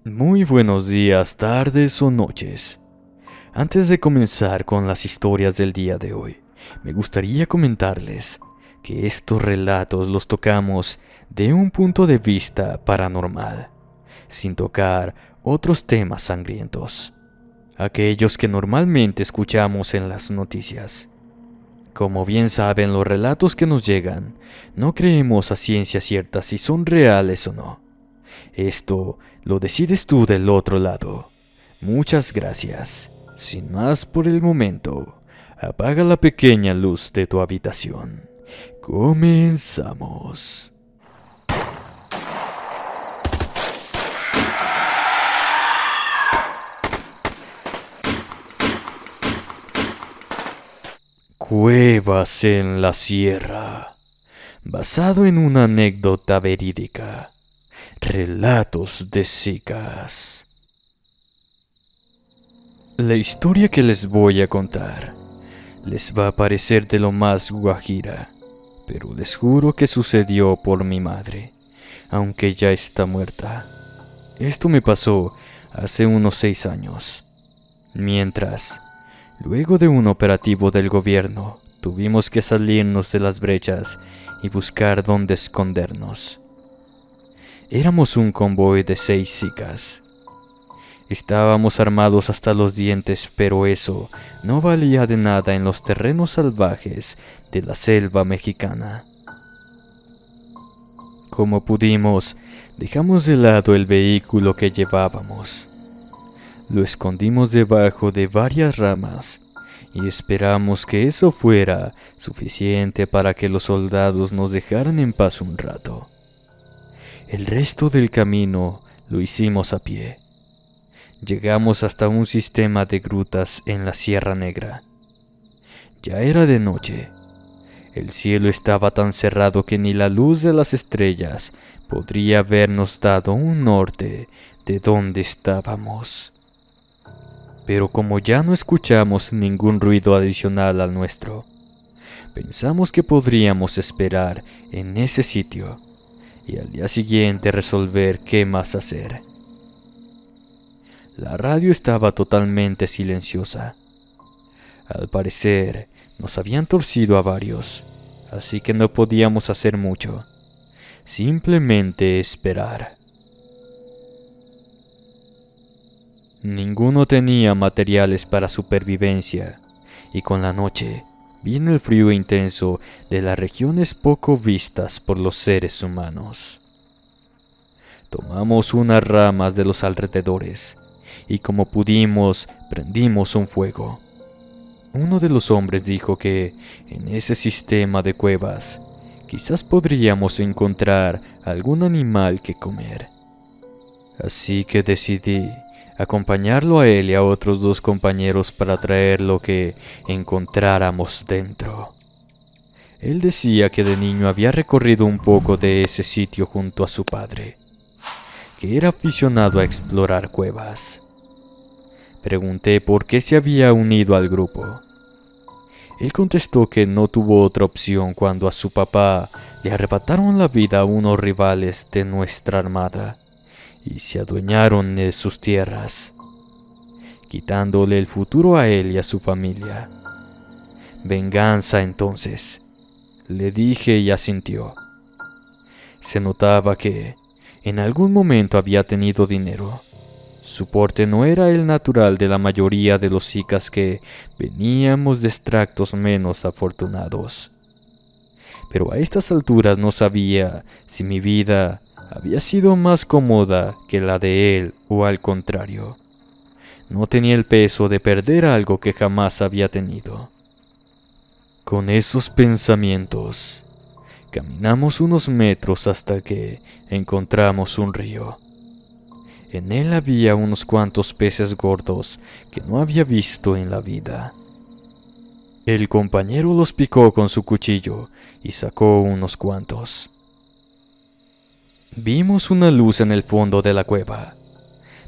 Muy buenos días, tardes o noches. Antes de comenzar con las historias del día de hoy, me gustaría comentarles que estos relatos los tocamos de un punto de vista paranormal, sin tocar otros temas sangrientos, aquellos que normalmente escuchamos en las noticias. Como bien saben los relatos que nos llegan, no creemos a ciencia cierta si son reales o no. Esto lo decides tú del otro lado. Muchas gracias. Sin más por el momento, apaga la pequeña luz de tu habitación. Comenzamos. Cuevas en la sierra. Basado en una anécdota verídica. Relatos de chicas. La historia que les voy a contar les va a parecer de lo más guajira, pero les juro que sucedió por mi madre, aunque ya está muerta. Esto me pasó hace unos 6 años, mientras, luego de un operativo del gobierno, tuvimos que salirnos de las brechas y buscar dónde escondernos. Éramos un convoy de 6 chicas. Estábamos armados hasta los dientes, pero eso no valía de nada en los terrenos salvajes de la selva mexicana. Como pudimos, dejamos de lado el vehículo que llevábamos. Lo escondimos debajo de varias ramas y esperamos que eso fuera suficiente para que los soldados nos dejaran en paz un rato. El resto del camino lo hicimos a pie. Llegamos hasta un sistema de grutas en la Sierra Negra. Ya era de noche. El cielo estaba tan cerrado que ni la luz de las estrellas podría habernos dado un norte de dónde estábamos. Pero como ya no escuchamos ningún ruido adicional al nuestro, pensamos que podríamos esperar en ese sitio y al día siguiente resolver qué más hacer. La radio estaba totalmente silenciosa. Al parecer, nos habían torcido a varios, así que no podíamos hacer mucho. Simplemente esperar. Ninguno tenía materiales para supervivencia, y con la noche vino el frío intenso de las regiones poco vistas por los seres humanos. Tomamos unas ramas de los alrededores, y como pudimos, prendimos un fuego. Uno de los hombres dijo que en ese sistema de cuevas quizás podríamos encontrar algún animal que comer. Así que decidí acompañarlo a él y a otros 2 compañeros para traer lo que encontráramos dentro. Él decía que de niño había recorrido un poco de ese sitio junto a su padre, que era aficionado a explorar cuevas. Pregunté por qué se había unido al grupo. Él contestó que no tuvo otra opción cuando a su papá le arrebataron la vida a unos rivales de nuestra armada y se adueñaron de sus tierras, quitándole el futuro a él y a su familia. Venganza entonces, le dije y asintió. Se notaba que en algún momento había tenido dinero. Su porte no era el natural de la mayoría de los chicas que veníamos de extractos menos afortunados. Pero a estas alturas no sabía si mi vida había sido más cómoda que la de él o al contrario. No tenía el peso de perder algo que jamás había tenido. Con esos pensamientos, caminamos unos metros hasta que encontramos un río. En él había unos cuantos peces gordos que no había visto en la vida. El compañero los picó con su cuchillo y sacó unos cuantos. Vimos una luz en el fondo de la cueva.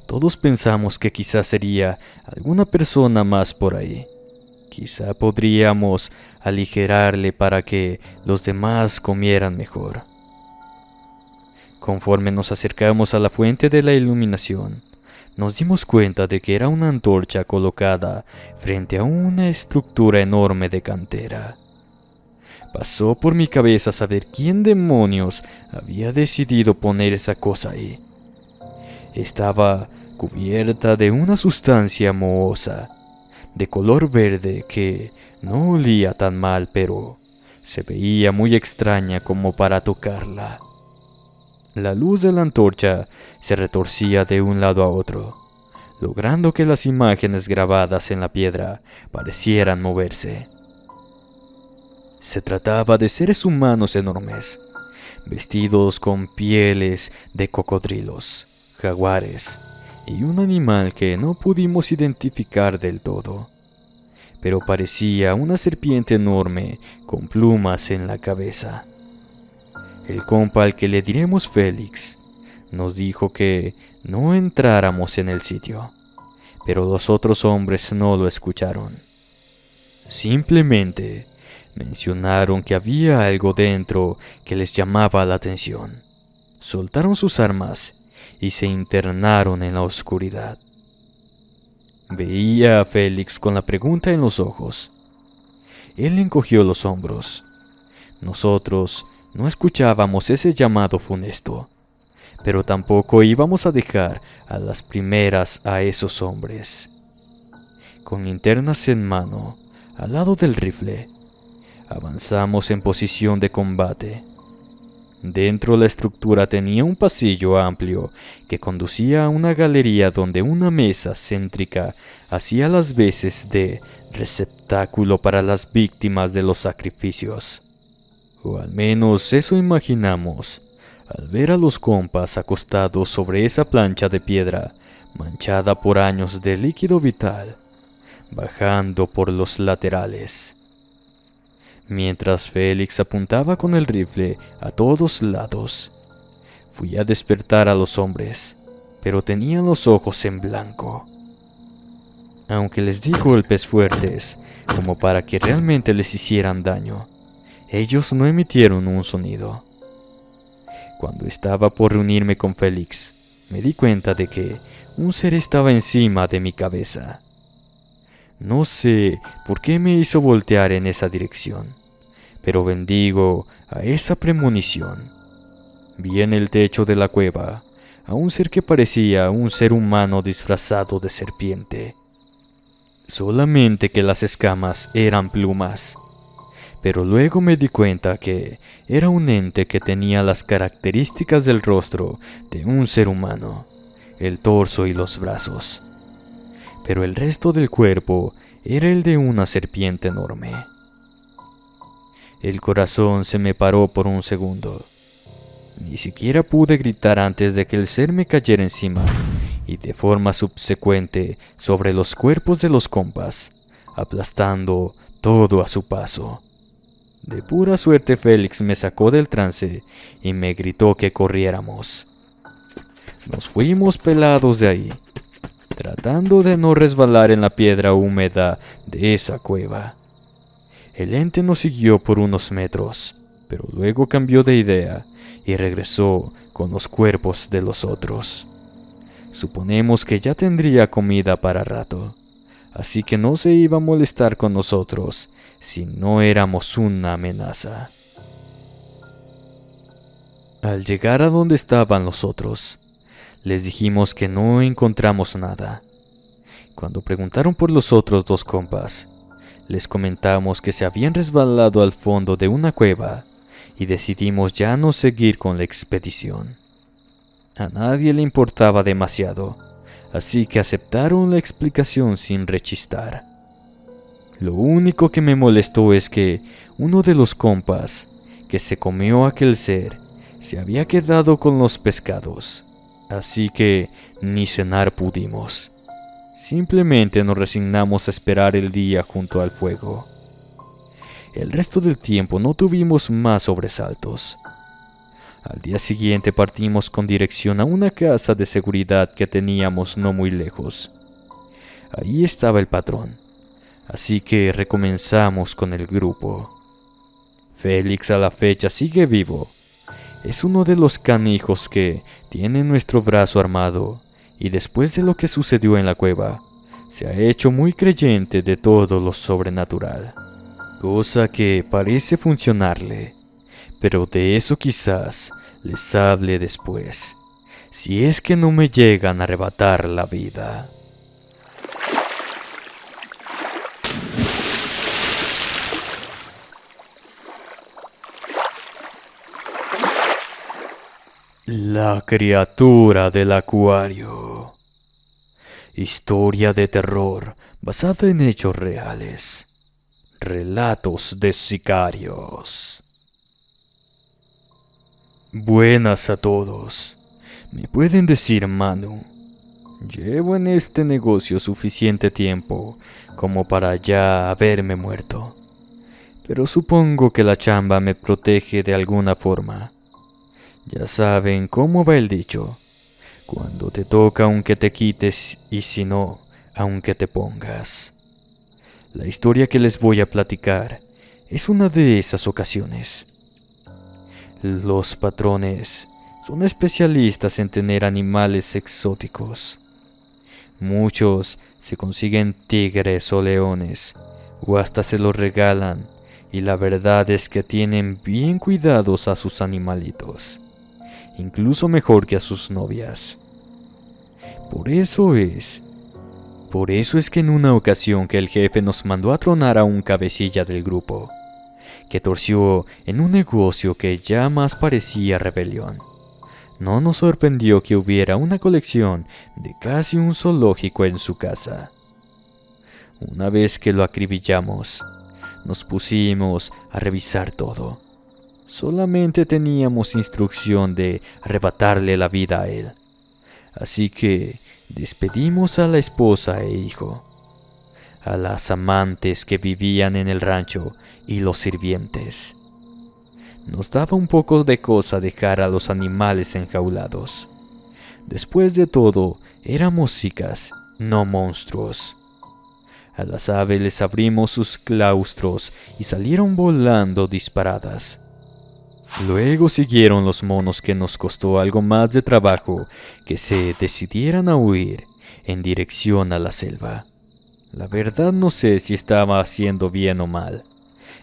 Todos pensamos que quizás sería alguna persona más por ahí. Quizá podríamos aligerarle para que los demás comieran mejor. Conforme nos acercamos a la fuente de la iluminación, nos dimos cuenta de que era una antorcha colocada frente a una estructura enorme de cantera. Pasó por mi cabeza saber quién demonios había decidido poner esa cosa ahí. Estaba cubierta de una sustancia mohosa, de color verde que no olía tan mal, pero se veía muy extraña como para tocarla. La luz de la antorcha se retorcía de un lado a otro, logrando que las imágenes grabadas en la piedra parecieran moverse. Se trataba de seres humanos enormes, vestidos con pieles de cocodrilos, jaguares y un animal que no pudimos identificar del todo, pero parecía una serpiente enorme con plumas en la cabeza. El compa al que le diremos Félix nos dijo que no entráramos en el sitio, pero los otros hombres no lo escucharon. Simplemente mencionaron que había algo dentro que les llamaba la atención. Soltaron sus armas y se internaron en la oscuridad. Veía a Félix con la pregunta en los ojos. Él encogió los hombros. Nosotros no escuchábamos ese llamado funesto, pero tampoco íbamos a dejar a las primeras a esos hombres. Con linternas en mano, al lado del rifle, avanzamos en posición de combate. Dentro la estructura tenía un pasillo amplio que conducía a una galería donde una mesa céntrica hacía las veces de receptáculo para las víctimas de los sacrificios. O al menos eso imaginamos, al ver a los compas acostados sobre esa plancha de piedra manchada por años de líquido vital, bajando por los laterales. Mientras Félix apuntaba con el rifle a todos lados, fui a despertar a los hombres, pero tenían los ojos en blanco. Aunque les di golpes fuertes, como para que realmente les hicieran daño, ellos no emitieron un sonido. Cuando estaba por reunirme con Félix, me di cuenta de que un ser estaba encima de mi cabeza. No sé por qué me hizo voltear en esa dirección, pero bendigo a esa premonición. Vi en el techo de la cueva a un ser que parecía un ser humano disfrazado de serpiente. Solamente que las escamas eran plumas. Pero luego me di cuenta que era un ente que tenía las características del rostro de un ser humano, el torso y los brazos. Pero el resto del cuerpo era el de una serpiente enorme. El corazón se me paró por un segundo. Ni siquiera pude gritar antes de que el ser me cayera encima y de forma subsecuente sobre los cuerpos de los compas, aplastando todo a su paso. De pura suerte Félix me sacó del trance y me gritó que corriéramos. Nos fuimos pelados de ahí, tratando de no resbalar en la piedra húmeda de esa cueva. El ente nos siguió por unos metros, pero luego cambió de idea y regresó con los cuerpos de los otros. Suponemos que ya tendría comida para rato, así que no se iba a molestar con nosotros si no éramos una amenaza. Al llegar a donde estaban los otros, les dijimos que no encontramos nada. Cuando preguntaron por los otros dos compas, les comentamos que se habían resbalado al fondo de una cueva y decidimos ya no seguir con la expedición. A nadie le importaba demasiado, así que aceptaron la explicación sin rechistar. Lo único que me molestó es que uno de los compas que se comió aquel ser se había quedado con los pescados, así que ni cenar pudimos. Simplemente nos resignamos a esperar el día junto al fuego. El resto del tiempo no tuvimos más sobresaltos. Al día siguiente partimos con dirección a una casa de seguridad que teníamos no muy lejos. Ahí estaba el patrón, así que recomenzamos con el grupo. Félix a la fecha sigue vivo. Es uno de los canijos que tiene nuestro brazo armado y después de lo que sucedió en la cueva, se ha hecho muy creyente de todo lo sobrenatural, cosa que parece funcionarle, pero de eso quizás les hable después, si es que no me llegan a arrebatar la vida. La criatura del acuario. Historia de terror basada en hechos reales. Relatos de sicarios. Buenas a todos. Me pueden decir Manu. Llevo en este negocio suficiente tiempo como para ya haberme muerto. Pero supongo que la chamba me protege de alguna forma. Ya saben cómo va el dicho. Cuando te toca aunque te quites y si no, aunque te pongas. La historia que les voy a platicar es una de esas ocasiones. Los patrones son especialistas en tener animales exóticos. Muchos se consiguen tigres o leones, o hasta se los regalan, y la verdad es que tienen bien cuidados a sus animalitos, incluso mejor que a sus novias. Por eso es que en una ocasión que el jefe nos mandó a tronar a un cabecilla del grupo, que torció en un negocio que ya más parecía rebelión, no nos sorprendió que hubiera una colección de casi un zoológico en su casa. Una vez que lo acribillamos, nos pusimos a revisar todo. Solamente teníamos instrucción de arrebatarle la vida a él. Así que despedimos a la esposa e hijo, a las amantes que vivían en el rancho y los sirvientes. Nos daba un poco de cosa dejar a los animales enjaulados. Después de todo, éramos chicas, no monstruos. A las aves les abrimos sus claustros y salieron volando disparadas. Luego siguieron los monos, que nos costó algo más de trabajo que se decidieran a huir en dirección a la selva. La verdad no sé si estaba haciendo bien o mal,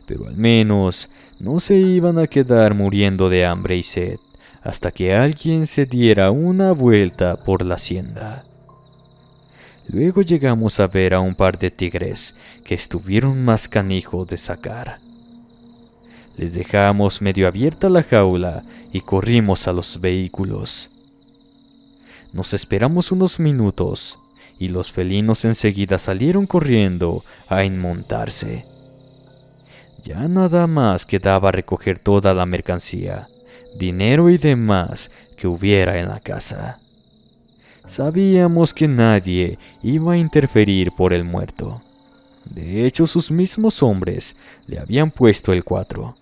pero al menos no se iban a quedar muriendo de hambre y sed hasta que alguien se diera una vuelta por la hacienda. Luego llegamos a ver a un par de tigres que estuvieron más canijos de sacar. Les dejamos medio abierta la jaula y corrimos a los vehículos. Nos esperamos unos minutos y los felinos enseguida salieron corriendo a enmontarse. Ya nada más quedaba recoger toda la mercancía, dinero y demás que hubiera en la casa. Sabíamos que nadie iba a interferir por el muerto. De hecho, sus mismos hombres le habían puesto el 4.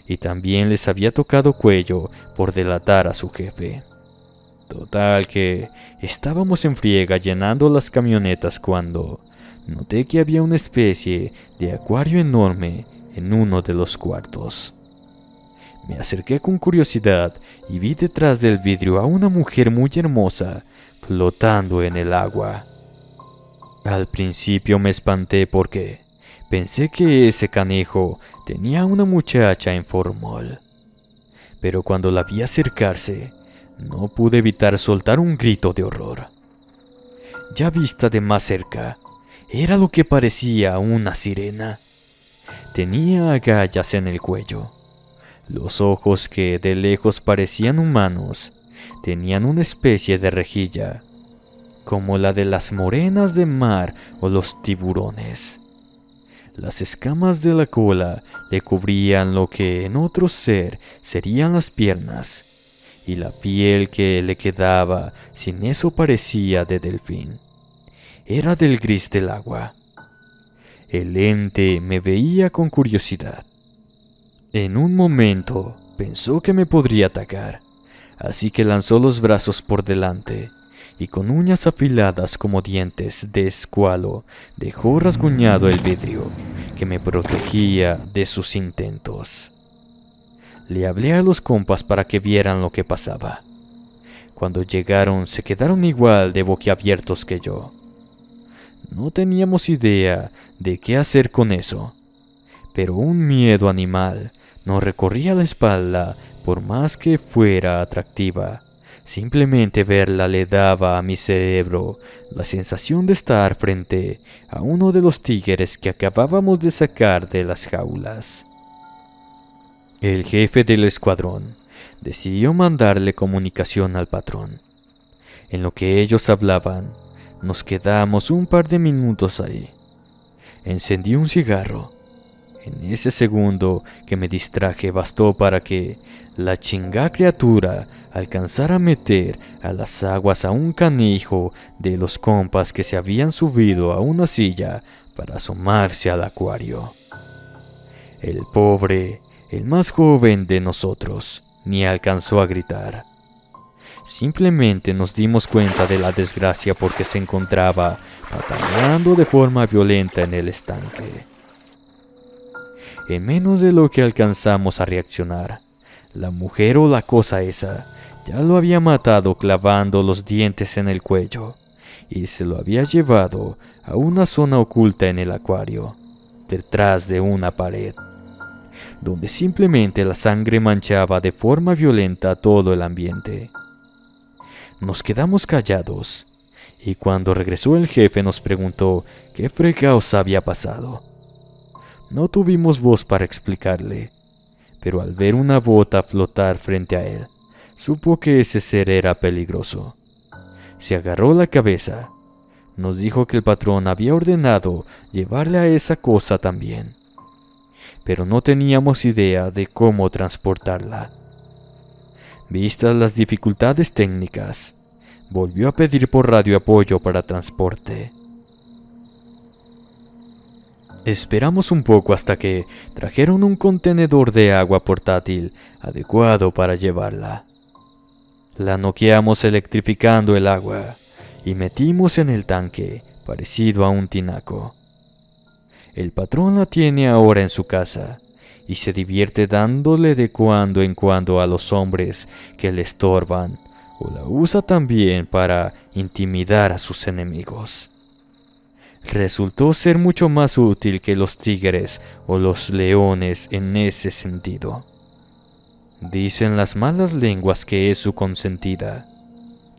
Y también les había tocado cuello por delatar a su jefe. Total que estábamos en friega llenando las camionetas cuando noté que había una especie de acuario enorme en uno de los cuartos. Me acerqué con curiosidad y vi detrás del vidrio a una mujer muy hermosa flotando en el agua. Al principio me espanté porque pensé que ese canijo tenía una muchacha en formol. Pero cuando la vi acercarse, no pude evitar soltar un grito de horror. Ya vista de más cerca, era lo que parecía una sirena. Tenía agallas en el cuello. Los ojos, que de lejos parecían humanos, tenían una especie de rejilla, como la de las morenas de mar o los tiburones. Las escamas de la cola le cubrían lo que en otro ser serían las piernas, y la piel que le quedaba sin eso parecía de delfín. Era del gris del agua. El ente me veía con curiosidad. En un momento pensó que me podría atacar, así que lanzó los brazos por delante y con uñas afiladas como dientes de escualo dejó rasguñado el vidrio que me protegía de sus intentos. Le hablé a los compas para que vieran lo que pasaba. Cuando llegaron se quedaron igual de boquiabiertos que yo. No teníamos idea de qué hacer con eso, pero un miedo animal nos recorría la espalda por más que fuera atractiva. Simplemente verla le daba a mi cerebro la sensación de estar frente a uno de los tigres que acabábamos de sacar de las jaulas. El jefe del escuadrón decidió mandarle comunicación al patrón. En lo que ellos hablaban, nos quedamos un par de minutos ahí. Encendí un cigarro. En ese segundo que me distraje bastó para que la chingá criatura alcanzara a meter a las aguas a un canijo de los compas que se habían subido a una silla para asomarse al acuario. El pobre, el más joven de nosotros, ni alcanzó a gritar. Simplemente nos dimos cuenta de la desgracia porque se encontraba pataleando de forma violenta en el estanque. En menos de lo que alcanzamos a reaccionar, la mujer o la cosa esa ya lo había matado clavando los dientes en el cuello y se lo había llevado a una zona oculta en el acuario, detrás de una pared, donde simplemente la sangre manchaba de forma violenta todo el ambiente. Nos quedamos callados y cuando regresó el jefe nos preguntó qué fregados había pasado. No tuvimos voz para explicarle, pero al ver una bota flotar frente a él, supo que ese ser era peligroso. Se agarró la cabeza. Nos dijo que el patrón había ordenado llevarle a esa cosa también, pero no teníamos idea de cómo transportarla. Vistas las dificultades técnicas, volvió a pedir por radio apoyo para transporte. Esperamos un poco hasta que trajeron un contenedor de agua portátil adecuado para llevarla. La noqueamos electrificando el agua y metimos en el tanque, parecido a un tinaco. El patrón la tiene ahora en su casa y se divierte dándole de cuando en cuando a los hombres que le estorban, o la usa también para intimidar a sus enemigos. Resultó ser mucho más útil que los tigres o los leones en ese sentido. Dicen las malas lenguas que es su consentida,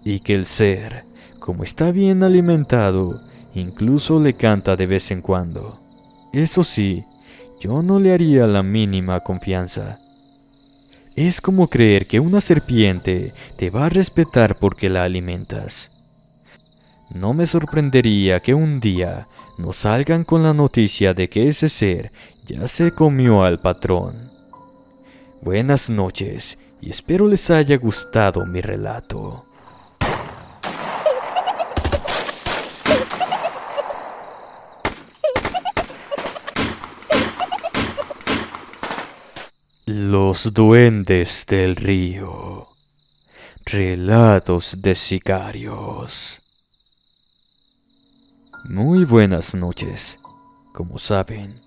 y que el ser, como está bien alimentado, incluso le canta de vez en cuando. Eso sí, yo no le haría la mínima confianza. Es como creer que una serpiente te va a respetar porque la alimentas. No me sorprendería que un día nos salgan con la noticia de que ese ser ya se comió al patrón. Buenas noches y espero les haya gustado mi relato. Los duendes del río. Relatos de sicarios. Muy buenas noches. Como saben,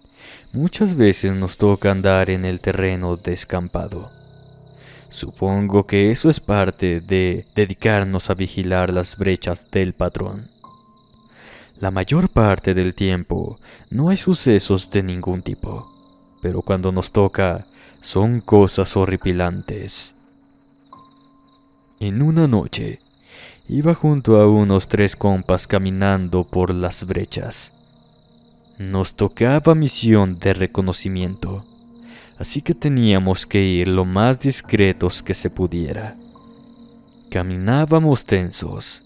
muchas veces nos toca andar en el terreno descampado. Supongo que eso es parte de dedicarnos a vigilar las brechas del patrón. La mayor parte del tiempo no hay sucesos de ningún tipo, pero cuando nos toca, son cosas horripilantes. En una noche, iba junto a unos 3 compas caminando por las brechas. Nos tocaba misión de reconocimiento, así que teníamos que ir lo más discretos que se pudiera. Caminábamos tensos,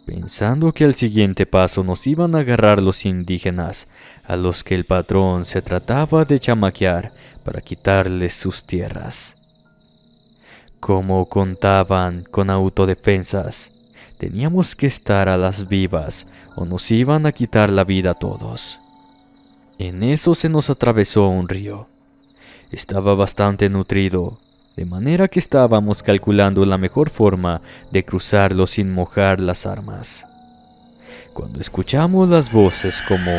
pensando que al siguiente paso nos iban a agarrar los indígenas a los que el patrón se trataba de chamaquear para quitarles sus tierras. Como contaban con autodefensas, teníamos que estar a las vivas o nos iban a quitar la vida a todos. En eso se nos atravesó un río. Estaba bastante nutrido, de manera que estábamos calculando la mejor forma de cruzarlo sin mojar las armas. Cuando escuchamos las voces como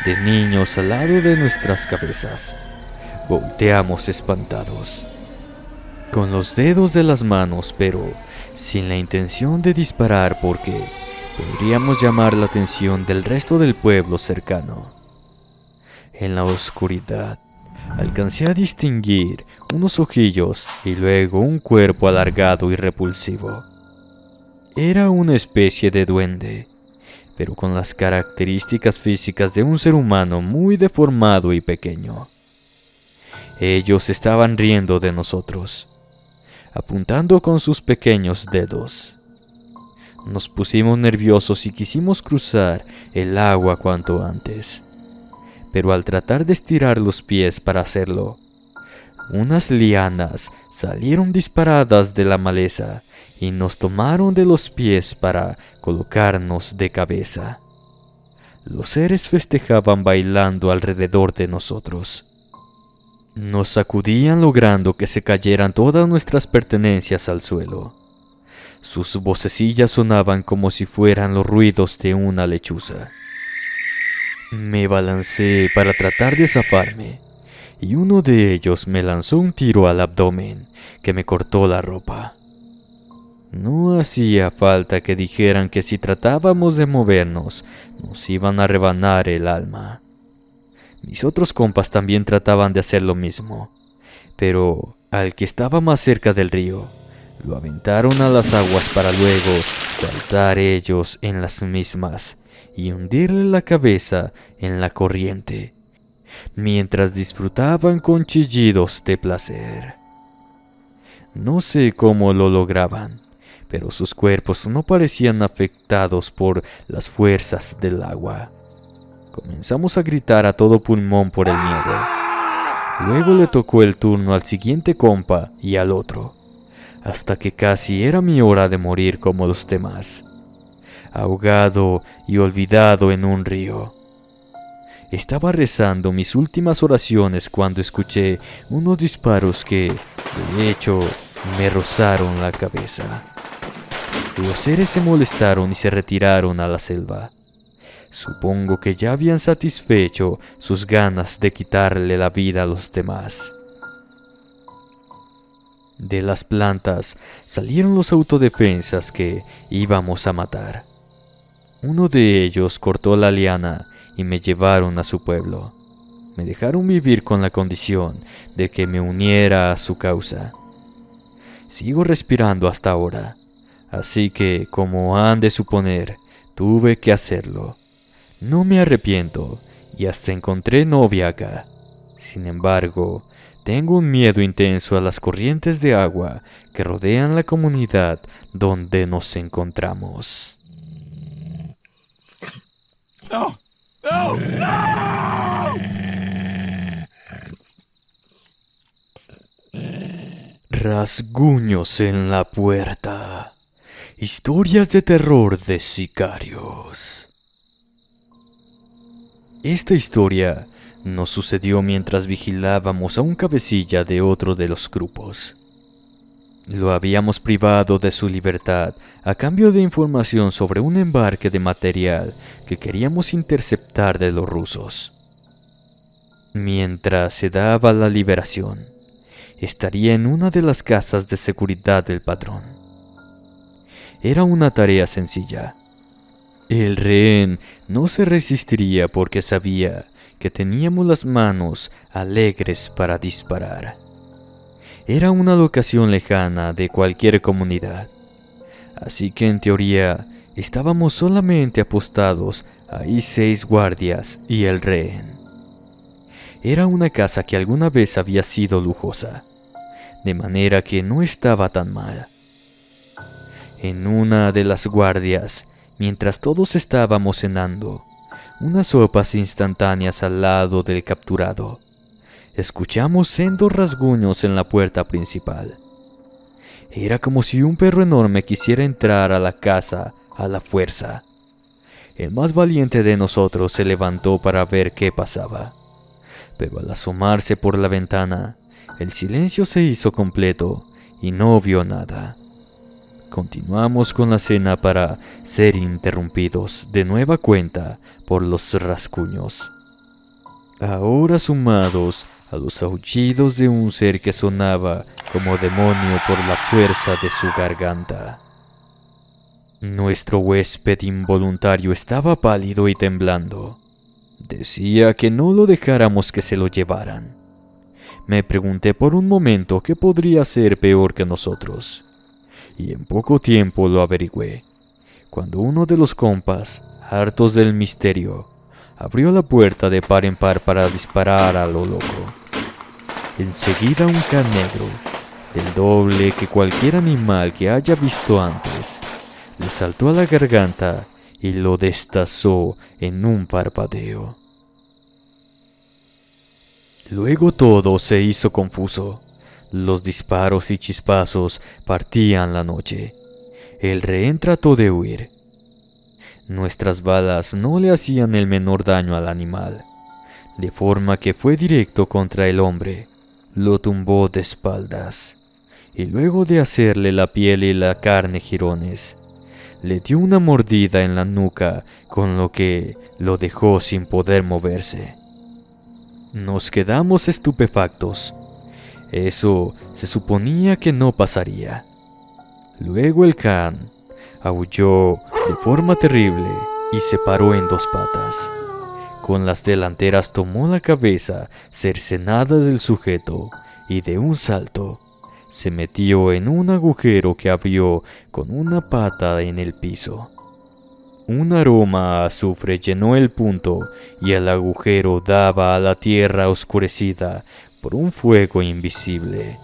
de niños al lado de nuestras cabezas, volteamos espantados. con los dedos de las manos, pero sin la intención de disparar porque podríamos llamar la atención del resto del pueblo cercano. En la oscuridad, alcancé a distinguir unos ojillos y luego un cuerpo alargado y repulsivo. Era una especie de duende, pero con las características físicas de un ser humano muy deformado y pequeño. Ellos estaban riendo de nosotros, apuntando con sus pequeños dedos. Nos pusimos nerviosos y quisimos cruzar el agua cuanto antes, pero al tratar de estirar los pies para hacerlo, unas lianas salieron disparadas de la maleza y nos tomaron de los pies para colocarnos de cabeza. Los seres festejaban bailando alrededor de nosotros. Nos sacudían logrando que se cayeran todas nuestras pertenencias al suelo. Sus vocecillas sonaban como si fueran los ruidos de una lechuza. Me balancé para tratar de zafarme, y uno de ellos me lanzó un tiro al abdomen que me cortó la ropa. No hacía falta que dijeran que si tratábamos de movernos, nos iban a rebanar el alma. Mis otros compas también trataban de hacer lo mismo, pero al que estaba más cerca del río, lo aventaron a las aguas para luego saltar ellos en las mismas y hundirle la cabeza en la corriente, mientras disfrutaban con chillidos de placer. No sé cómo lo lograban, pero sus cuerpos no parecían afectados por las fuerzas del agua. Comenzamos a gritar a todo pulmón por el miedo. Luego le tocó el turno al siguiente compa y al otro, hasta que casi era mi hora de morir como los demás, ahogado y olvidado en un río. Estaba rezando mis últimas oraciones cuando escuché unos disparos que, de hecho, me rozaron la cabeza. Los seres se molestaron y se retiraron a la selva. Supongo que ya habían satisfecho sus ganas de quitarle la vida a los demás. De las plantas salieron los autodefensas que íbamos a matar. Uno de ellos cortó la liana y me llevaron a su pueblo. Me dejaron vivir con la condición de que me uniera a su causa. Sigo respirando hasta ahora, así que, como han de suponer, tuve que hacerlo. No me arrepiento y hasta encontré novia acá. Sin embargo, tengo un miedo intenso a las corrientes de agua que rodean la comunidad donde nos encontramos. No, no, no. Rasguños en la puerta. Historias de terror de sicarios. Esta historia nos sucedió mientras vigilábamos a un cabecilla de otro de los grupos. Lo habíamos privado de su libertad a cambio de información sobre un embarque de material que queríamos interceptar de los rusos. Mientras se daba la liberación, estaría en una de las casas de seguridad del patrón. Era una tarea sencilla. El rehén no se resistiría porque sabía que teníamos las manos alegres para disparar. Era una locación lejana de cualquier comunidad, así que en teoría estábamos solamente apostados ahí 6 guardias y el rehén. Era una casa que alguna vez había sido lujosa, de manera que no estaba tan mal. En una de las guardias, mientras todos estábamos cenando, unas sopas instantáneas al lado del capturado, escuchamos sendos rasguños en la puerta principal. Era como si un perro enorme quisiera entrar a la casa a la fuerza. El más valiente de nosotros se levantó para ver qué pasaba, pero al asomarse por la ventana, el silencio se hizo completo y no vio nada. Continuamos con la cena para ser interrumpidos de nueva cuenta por los rasguños, ahora sumados a los aullidos de un ser que sonaba como demonio por la fuerza de su garganta. Nuestro huésped involuntario estaba pálido y temblando. Decía que no lo dejáramos que se lo llevaran. Me pregunté por un momento qué podría ser peor que nosotros, y en poco tiempo lo averigüé, cuando uno de los compas, hartos del misterio, abrió la puerta de par en par para disparar a lo loco. Enseguida un can negro, del doble que cualquier animal que haya visto antes, le saltó a la garganta y lo destazó en un parpadeo. Luego todo se hizo confuso. Los disparos y chispazos partían la noche. El rehén trató de huir. Nuestras balas no le hacían el menor daño al animal, de forma que fue directo contra el hombre. Lo tumbó de espaldas, y luego de hacerle la piel y la carne jirones, le dio una mordida en la nuca, con lo que lo dejó sin poder moverse. Nos quedamos estupefactos. Eso se suponía que no pasaría. Luego el can aulló de forma terrible y se paró en dos patas. Con las delanteras tomó la cabeza cercenada del sujeto y de un salto se metió en un agujero que abrió con una pata en el piso. Un aroma a azufre llenó el punto y el agujero daba a la tierra oscurecida por un fuego invisible.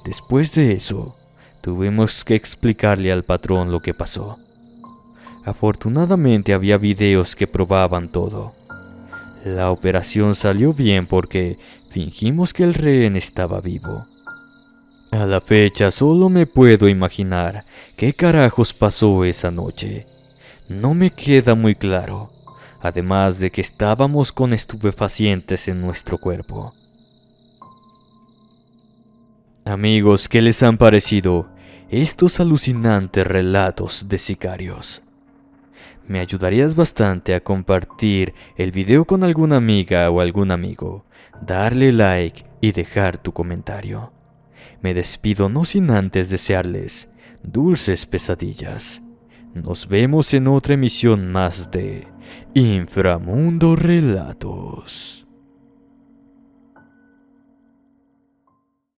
Después de eso, tuvimos que explicarle al patrón lo que pasó. Afortunadamente había videos que probaban todo. La operación salió bien porque fingimos que el rehén estaba vivo. A la fecha solo me puedo imaginar qué carajos pasó esa noche. No me queda muy claro, además de que estábamos con estupefacientes en nuestro cuerpo. Amigos, ¿qué les han parecido estos alucinantes relatos de sicarios? Me ayudarías bastante a compartir el video con alguna amiga o algún amigo, darle like y dejar tu comentario. Me despido no sin antes desearles dulces pesadillas. Nos vemos en otra emisión más de Inframundo Relatos.